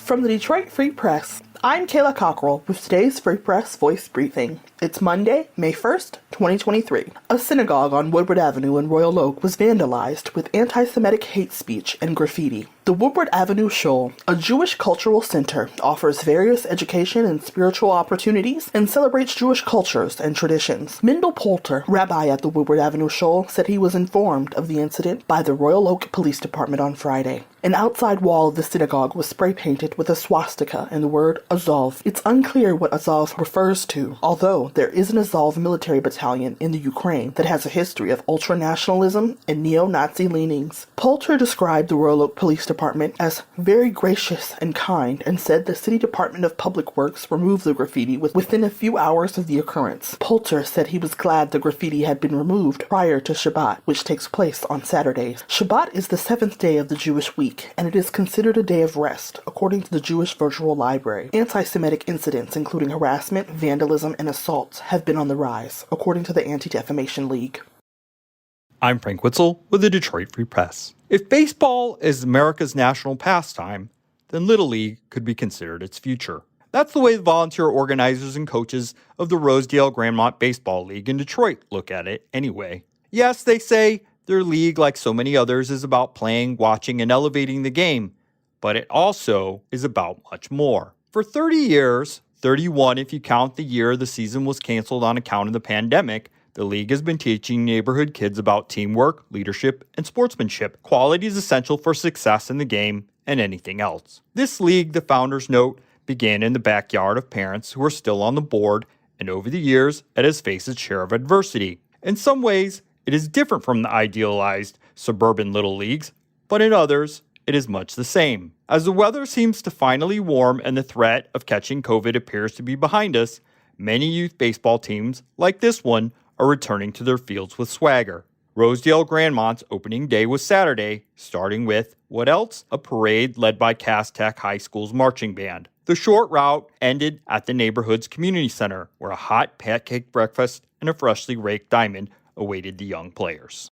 From the Detroit Free Press, I'm Kayla Cockrell with today's Free Press Voice Briefing. It's Monday, May 1st, 2023. A synagogue on Woodward Avenue in Royal Oak was vandalized with anti-Semitic hate speech and graffiti. The Woodward Avenue Shul, a Jewish cultural center, offers various education and spiritual opportunities and celebrates Jewish cultures and traditions. Mendel Poulter, rabbi at the Woodward Avenue Shul, said he was informed of the incident by the Royal Oak Police Department on Friday. An outside wall of the synagogue was spray-painted with a swastika and the word Azov. It's unclear what Azov refers to, although there is an Azov military battalion in the Ukraine that has a history of ultranationalism and neo-Nazi leanings. Poulter described the Royal Oak Police Department as very gracious and kind and said the City Department of Public Works removed the graffiti within a few hours of the occurrence. Poulter said he was glad the graffiti had been removed prior to Shabbat, which takes place on Saturdays. Shabbat is the seventh day of the Jewish week, and it is considered a day of rest, according to the Jewish Virtual Library. Anti-Semitic incidents, including harassment, vandalism, and assaults, have been on the rise, according to the Anti-Defamation League. I'm Frank Witzel with the Detroit Free Press. If baseball is America's national pastime, then Little League could be considered its future. That's the way the volunteer organizers and coaches of the Rosedale Grandmont Baseball League in Detroit look at it anyway. Yes, they say their league, like so many others, is about playing, watching, and elevating the game, but it also is about much more. For 30 years, 31 if you count the year the season was canceled on account of the pandemic, the league has been teaching neighborhood kids about teamwork, leadership, and sportsmanship, qualities essential for success in the game and anything else. This league, the founders note, began in the backyard of parents who are still on the board, and over the years, it has faced its share of adversity. In some ways, it is different from the idealized suburban little leagues, but in others, it is much the same. As the weather seems to finally warm and the threat of catching COVID appears to be behind us, many youth baseball teams, like this one, are returning to their fields with swagger. Rosedale Grandmont's opening day was Saturday, starting with, what else? A parade led by Cass Tech High School's marching band. The short route ended at the neighborhood's community center, where a hot pancake breakfast and a freshly raked diamond awaited the young players.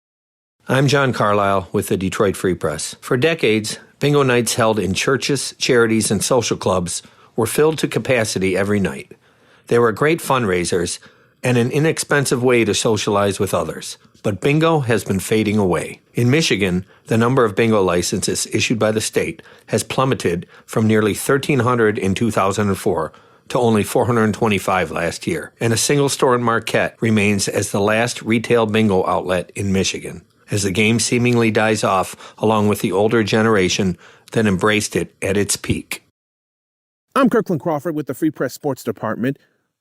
I'm John Carlisle with the Detroit Free Press. For decades, bingo nights held in churches, charities, and social clubs were filled to capacity every night. They were great fundraisers and an inexpensive way to socialize with others. But bingo has been fading away. In Michigan, the number of bingo licenses issued by the state has plummeted from nearly 1,300 in 2004 to only 425 last year. And a single store in Marquette remains as the last retail bingo outlet in Michigan, as the game seemingly dies off along with the older generation that embraced it at its peak. I'm Kirkland Crawford with the Free Press Sports Department,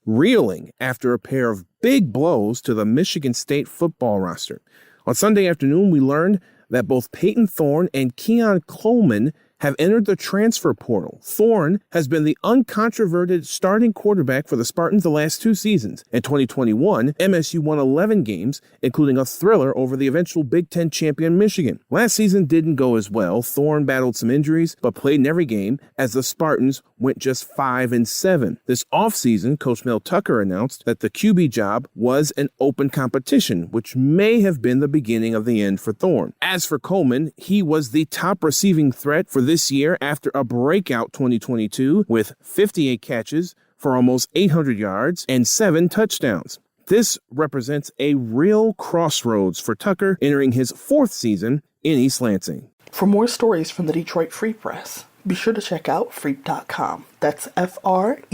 reeling after a pair of big blows to the Michigan State football roster. On Sunday afternoon, we learned that both Peyton Thorne and Keon Coleman have entered the transfer portal. Thorne has been the uncontroverted starting quarterback for the Spartans the last two seasons. In 2021, MSU won 11 games, including a thriller over the eventual Big Ten champion Michigan. Last season didn't go as well. Thorne battled some injuries, but played in every game as the Spartans went just 5-7. This offseason, Coach Mel Tucker announced that the QB job was an open competition, which may have been the beginning of the end for Thorne. As for Coleman, he was the top receiving threat for this year after a breakout 2022 with 58 catches for almost 800 yards and 7 touchdowns. This represents a real crossroads for Tucker entering his 4th season in East Lansing. For more stories from the Detroit Free Press, be sure to check out freep.com. That's FREEP.com.